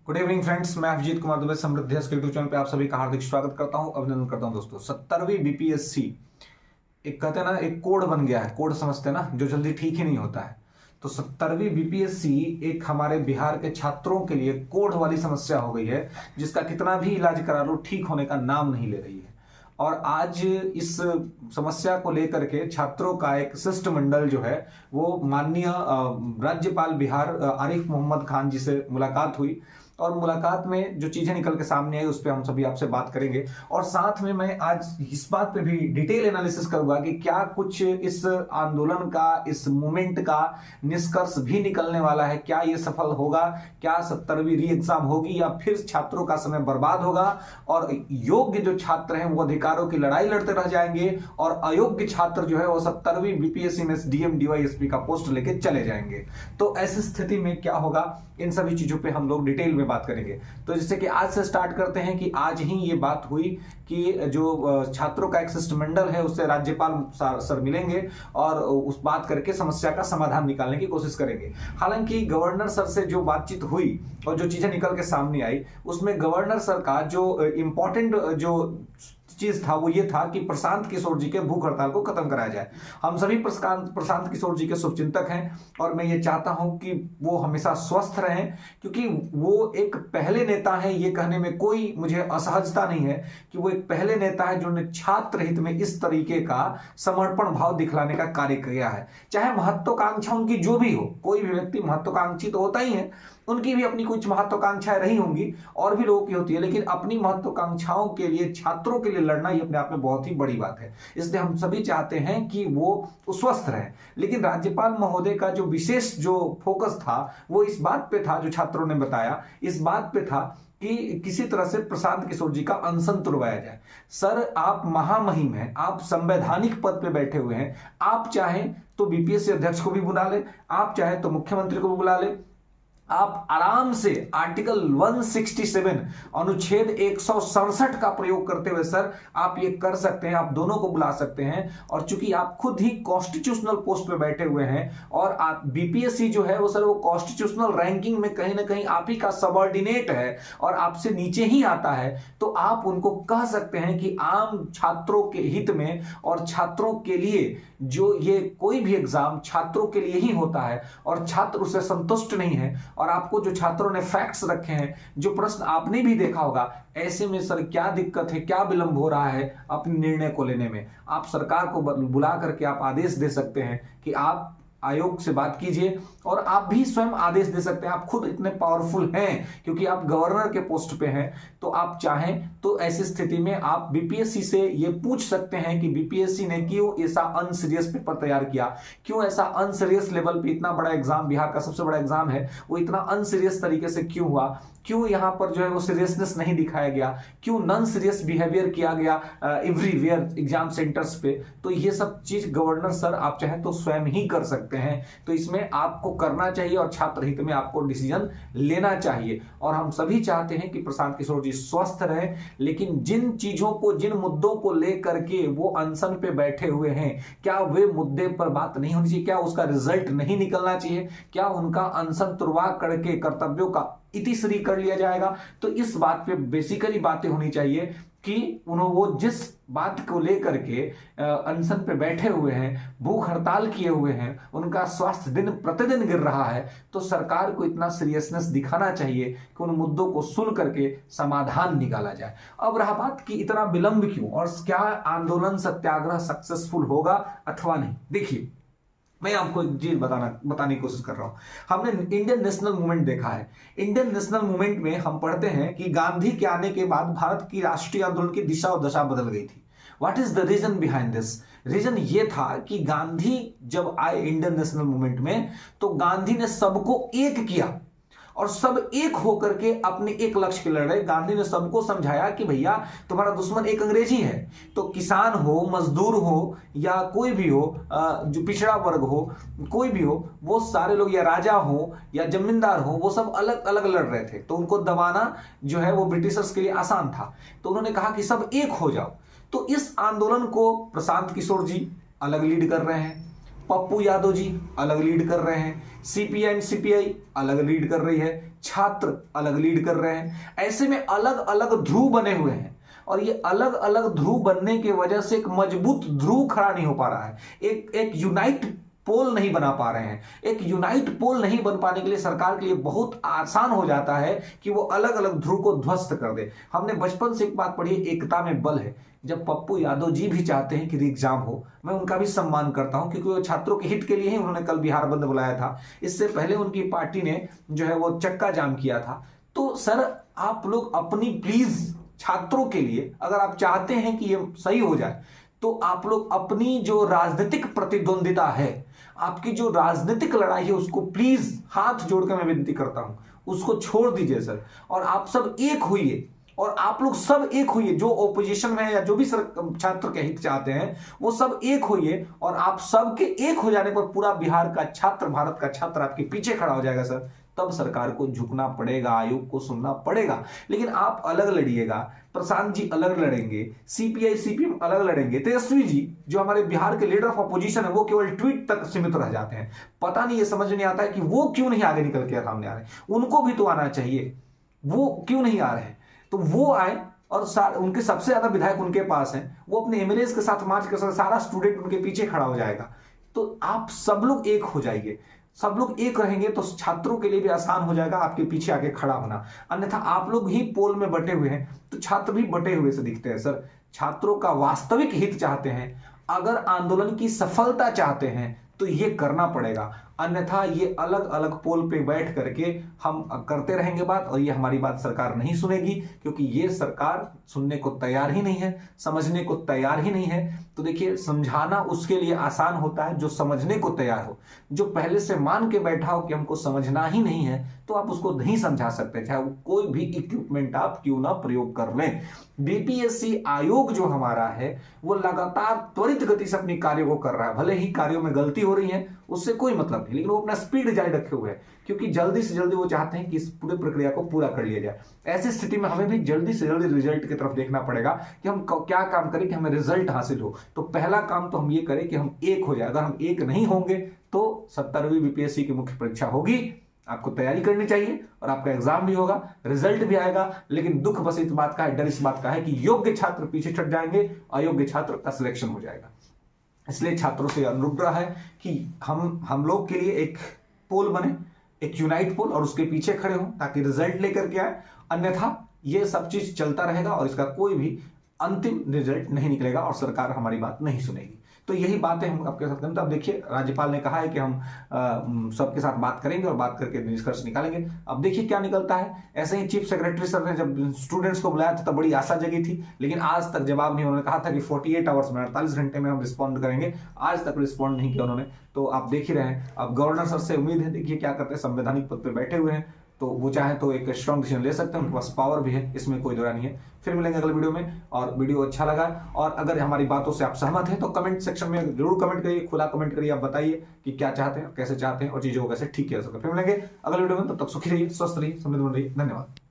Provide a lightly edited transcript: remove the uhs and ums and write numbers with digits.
Good evening friends, मैं अभिजीत कुमार दुबे समृद्धि YouTube channel पे आप सभी का हार्दिक स्वागत करता हूं, अभिनंदन करता हूं। दोस्तों 70वीं बीपीएससी एक कहते हैं ना, एक कोड बन गया है। कोड समझते हैं ना, जो जल्दी ठीक ही नहीं होता है। तो 70वीं बीपीएससी एक हमारे बिहार के छात्रों के लिए कोड वाली समस्या हो गई है, जिसका कितना भी इलाज करा लो ठीक होने का नाम नहीं ले रही है। और आज इस समस्या को लेकर के छात्रों का एक शिष्टमंडल जो है वो माननीय राज्यपाल बिहार आरिफ मोहम्मद खान जी से मुलाकात हुई। और मुलाकात में जो चीजें निकल के सामने आई उस पर हम सभी आपसे बात करेंगे। और साथ में मैं आज इस बात पे भी डिटेल एनालिसिस करूंगा कि क्या कुछ इस आंदोलन का, इस मूवमेंट का निष्कर्ष भी निकलने वाला है। क्या ये सफल होगा? क्या 70वीं री एग्जाम होगी या फिर छात्रों का समय बर्बाद होगा और योग्य जो छात्र हैं वो अधिकारों की लड़ाई लड़ते रह जाएंगे और अयोग्य छात्र जो है वो 70वीं बीपीएससी में डीएम डीवाईएसपी का पोस्ट लेके चले जाएंगे। तो ऐसी स्थिति में क्या होगा, इन सभी चीजों पे हम लोग डिटेल में बात करेंगे। तो जैसे कि आज से स्टार्ट करते हैं कि आज ही ये बात हुई कि जो छात्रों का एक शिष्टमंडल है उससे राज्यपाल सर मिलेंगे और उस बात करके समस्या का समाधान निकालने की कोशिश करेंगे। हालांकि गवर्नर सर से जो बातचीत हुई और जो चीजें निकल के सामने आई उसमें गवर्नर सर का जो इंपॉर्टेंट जो चीज था वो ये था कि प्रशांत किशोर जी के भूख हड़ताल को खत्म कराया जाए। हम सभी प्रशांत किशोर जी के शुभचिंतक हैं और मैं ये चाहता हूं कि वो हमेशा स्वस्थ रहें, क्योंकि वो एक पहले नेता है। ये कहने में कोई मुझे असहजता नहीं है कि वो एक पहले नेता है जिन्होंने छात्र हित में इस तरीके का समर्पण भाव दिखलाने का कार्य किया है। चाहे महत्वाकांक्षा उनकी जो भी हो, कोई भी व्यक्ति महत्वाकांक्षी तो होता ही है, उनकी भी अपनी कुछ महत्वाकांक्षाएं रही होंगी और भी लोगों की होती है, लेकिन अपनी महत्वाकांक्षाओं के लिए, छात्रों के लिए लड़ना ये अपने आप में बहुत ही बड़ी बात है। इसलिए हम सभी चाहते हैं कि वो स्वस्थ रहे। लेकिन राज्यपाल महोदय का जो विशेष जो फोकस था वो इस बात पे था, जो छात्रों ने बताया, इस बात पे था कि किसी तरह से प्रशांत किशोर जी का अनशन तुड़वाया जाए। सर, आप महामहिम हैं, आप संवैधानिक पद पे बैठे हुए हैं। आप चाहें तो बीपीएससी अध्यक्ष को भी बुला ले, आप चाहें तो मुख्यमंत्री को भी बुला ले। आप आराम से आर्टिकल 167 अनुच्छेद 167 का प्रयोग करते हुए सर आप ये कर सकते हैं, आप दोनों को बुला सकते हैं। और चूंकि आप खुद ही कॉन्स्टिट्यूशनल पोस्ट पे बैठे हुए हैं और आप बीपीएससी जो है वो सर वो कॉन्स्टिट्यूशनल रैंकिंग में कहीं ना कहीं आप ही का सबऑर्डिनेट है और आपसे नीचे ही आता है, तो आप उनको कह सकते हैं कि आम छात्रों के हित में और छात्रों के लिए जो ये कोई भी एग्जाम छात्रों के लिए ही होता है और छात्र उससे संतुष्ट नहीं है और आपको जो छात्रों ने फैक्ट्स रखे हैं, जो प्रश्न आपने भी देखा होगा, ऐसे में सर क्या दिक्कत है, क्या विलंब हो रहा है अपने निर्णय को लेने में? आप सरकार को बुला करके आप आदेश दे सकते हैं कि आप आयोग से बात कीजिए और आप भी स्वयं आदेश दे सकते हैं। आप खुद इतने पावरफुल हैं क्योंकि आप गवर्नर के पोस्ट पे हैं, तो आप चाहें तो ऐसी स्थिति में आप बीपीएससी से ये पूछ सकते हैं कि बीपीएससी ने क्यों ऐसा अनसीरियस पेपर तैयार किया, क्यों ऐसा अनसीरियस लेवल पे इतना बड़ा एग्जाम, बिहार का सबसे बड़ा एग्जाम है, वो इतना अनसीरियस तरीके से क्यों हुआ, क्यों यहां पर जो है वो सीरियसनेस नहीं दिखाया गया, क्यों नॉन सीरियस बिहेवियर किया गया एवरीवेयर एग्जाम सेंटर्स पे। तो ये सब चीज गवर्नर सर आप चाहे तो स्वयं ही कर सकते हैं। तो इसमें आपको करना चाहिए और छात्र हित में आपको डिसीजन लेना चाहिए। और हम सभी चाहते हैं कि प्रशांत किशोर जी स्वस्थ रहे, लेकिन जिन चीजों को, जिन मुद्दों को लेकर के वो अनशन पे बैठे हुए हैं, क्या वे मुद्दे पर बात नहीं होनी चाहिए? क्या उसका रिजल्ट नहीं निकलना चाहिए? क्या उनका अनशन तुड़वा करके कर्तव्यों का इतिश्री कर लिया जाएगा? तो इस बात पे बेसिकली बातें होनी चाहिए कि वो जिस बात को लेकर के अनशन पे बैठे हुए हैं, भूख हड़ताल किए हुए हैं, उनका स्वास्थ्य दिन प्रतिदिन गिर रहा है, तो सरकार को इतना सीरियसनेस दिखाना चाहिए कि उन मुद्दों को सुन करके समाधान निकाला जाए। अब रहा बात कि इतना विलंब क्यों और क्या आंदोलन सत्याग्रह सक्सेसफुल होगा अथवा नहीं। देखिए, मैं आपको एक चीज बताने की कोशिश कर रहा हूं। हमने इंडियन नेशनल मूवमेंट देखा है। इंडियन नेशनल मूवमेंट में हम पढ़ते हैं कि गांधी के आने के बाद भारत की राष्ट्रीय आंदोलन की दिशा और दशा बदल गई थी। What is the reason behind this? Reason ये था कि गांधी जब आए इंडियन नेशनल मूवमेंट में तो गांधी ने सबको एक किया और सब एक होकर के अपने एक लक्ष्य के लड़ रहे। गांधी ने सबको समझाया कि भैया तुम्हारा दुश्मन एक अंग्रेजी है, तो किसान हो, मजदूर हो या कोई भी हो, जो पिछड़ा वर्ग हो, कोई भी हो, वो सारे लोग, या राजा हो या जमींदार हो, वो सब अलग अलग लड़ रहे थे। तो उनको दबाना जो है वो ब्रिटिशर्स के लिए आसान था। तो उन्होंने कहा कि सब एक हो जाओ। तो इस आंदोलन को प्रशांत किशोर जी अलग लीड कर रहे हैं पप्पू यादव जी अलग लीड कर रहे हैं, सीपीआई सीपीआई अलग लीड कर रही है, छात्र अलग लीड कर रहे हैं। ऐसे में अलग अलग ध्रुव बने हुए हैं और ये अलग अलग ध्रुव बनने की वजह से एक मजबूत ध्रुव खड़ा नहीं हो पा रहा है, एक यूनाइट पोल नहीं बना पा रहे हैं। एक यूनाइट पोल नहीं बन पाने के लिए सरकार के लिए बहुत आसान हो जाता है कि वो अलग अलग ध्रुव को ध्वस्त कर दे। हमने बचपन से एक बात पढ़ी, एकता में बल है। जब पप्पू यादव जी भी चाहते हैं कि एग्जाम हो, मैं उनका भी सम्मान करता हूं क्योंकि वो छात्रों के हित के लिए ही उन्होंने कल बिहार बंद बुलाया था। इससे पहले उनकी पार्टी ने जो है वो चक्का जाम किया था। तो सर आप लोग अपनी प्लीज छात्रों के लिए अगर आप चाहते हैं कि ये सही हो जाए तो आप लोग अपनी जो राजनीतिक प्रतिद्वंदिता है, आपकी जो राजनीतिक लड़ाई है, उसको प्लीज हाथ जोड़कर मैं विनती करता हूं उसको छोड़ दीजिए सर। और आप सब एक होइए और आप लोग सब एक होइए, जो ओपोजिशन में है या जो भी छात्र के हित चाहते हैं वो सब एक होइए और आप सबके एक हो जाने पर पूरा बिहार का छात्र, भारत का छात्र आपके पीछे खड़ा हो जाएगा सर। तब सरकार को झुकना पड़ेगा, आयोग को सुनना पड़ेगा। लेकिन आप अलग लड़िएगा, प्रशांत जी अलग लड़ेंगे, सीपीआई सीपीएम अलग लड़ेंगे, तेजस्वी जी जो हमारे बिहार के लीडर ऑफ अपोजिशन है वो केवल ट्वीट तक सीमित रह जाते हैं। पता नहीं, ये समझ नहीं आता है कि वो क्यों नहीं आगे निकल के सामने आ रहे हैं। उनको भी तो आना चाहिए, वो क्यों नहीं आ रहे हैं? तो वो आए और उनके सबसे ज्यादा विधायक उनके पास हैं, वो अपने एमएलए के साथ मार्च कर सकते, सारा स्टूडेंट उनके पीछे खड़ा हो जाएगा। तो आप सब लोग एक हो जाइए, सब लोग एक रहेंगे तो छात्रों के लिए भी आसान हो जाएगा आपके पीछे आके खड़ा होना। अन्यथा आप लोग ही पोल में बटे हुए हैं तो छात्र भी बटे हुए से दिखते हैं सर। छात्रों का वास्तविक हित चाहते हैं, अगर आंदोलन की सफलता चाहते हैं तो ये करना पड़ेगा। अन्यथा ये अलग अलग पोल पे बैठ करके हम करते रहेंगे बात और ये हमारी बात सरकार नहीं सुनेगी, क्योंकि ये सरकार सुनने को तैयार ही नहीं है, समझने को तैयार ही नहीं है। तो देखिए, समझाना उसके लिए आसान होता है जो समझने को तैयार हो। जो पहले से मान के बैठा हो कि हमको समझना ही नहीं है तो आप उसको नहीं समझा सकते, चाहे वो कोई भी इक्विपमेंट आप क्यों ना प्रयोग कर लें। बीपीएससी आयोग जो हमारा है वो लगातार त्वरित गति से अपनी कार्यों को कर रहा है। भले ही कार्यों में गलती हो रही है, उससे कोई मतलब नहीं, लेकिन वो अपना स्पीड जारी रखे हुए हैं क्योंकि जल्दी से जल्दी वो चाहते हैं कि इस पूरी प्रक्रिया को पूरा कर लिया जाए। ऐसी स्थिति में हमें भी जल्दी से जल्दी रिजल्ट की तरफ देखना पड़ेगा कि हम क्या काम करें कि हमें रिजल्ट हासिल हो। तो पहला काम तो हम ये करें कि हम एक हो जाए। अगर हम एक नहीं होंगे तो 70वीं बीपीएससी की मुख्य परीक्षा होगी, आपको तैयारी करनी चाहिए और आपका एग्जाम भी होगा, रिजल्ट भी आएगा। लेकिन दुख बस इस बात का है, डर इस बात का है कि योग्य छात्र पीछे छट जाएंगे, अयोग्य छात्र का सिलेक्शन हो जाएगा। इसलिए छात्रों से अनुरोध रहा है कि हम लोग के लिए एक पोल बने, एक यूनाइट पोल, और उसके पीछे खड़े हों ताकि रिजल्ट लेकर के आए। अन्यथा ये सब चीज चलता रहेगा और इसका कोई भी अंतिम रिजल्ट नहीं निकलेगा और सरकार हमारी बात नहीं सुनेगी। तो यही बातें हम आपके साथ करें। तो अब देखिए, राज्यपाल ने कहा है कि हम सबके साथ बात करेंगे और बात करके निष्कर्ष निकालेंगे। अब देखिए क्या निकलता है। ऐसे ही चीफ सेक्रेटरी सर ने जब स्टूडेंट्स को बुलाया था तब बड़ी आशा जगी थी, लेकिन आज तक जवाब नहीं। उन्होंने कहा था कि 48 आवर्स में, 48 घंटे में हम रिस्पॉन्ड करेंगे, आज तक रिस्पॉन्ड नहीं किया उन्होंने। तो आप देख ही रहे हैं। अब गवर्नर सर से उम्मीद है, देखिए क्या करते हैं, संवैधानिक पद पर बैठे हुए हैं तो वो चाहे तो एक स्ट्रॉन्ग डिसीजन ले सकते हैं, उनके पास पावर भी है, इसमें कोई दौरा नहीं है। फिर मिलेंगे अगले वीडियो में। और वीडियो अच्छा लगा और अगर हमारी बातों से आप सहमत हैं तो कमेंट सेक्शन में जरूर कमेंट करिए, खुला कमेंट करिए, आप बताइए कि क्या चाहते हैं, कैसे चाहते हैं और चीजों को कैसे ठीक किया जा सकता है। फिर मिलेंगे अगले वीडियो में, तब तक सुखी रहिए, स्वस्थ रहिए, समृद्ध रहिए। धन्यवाद।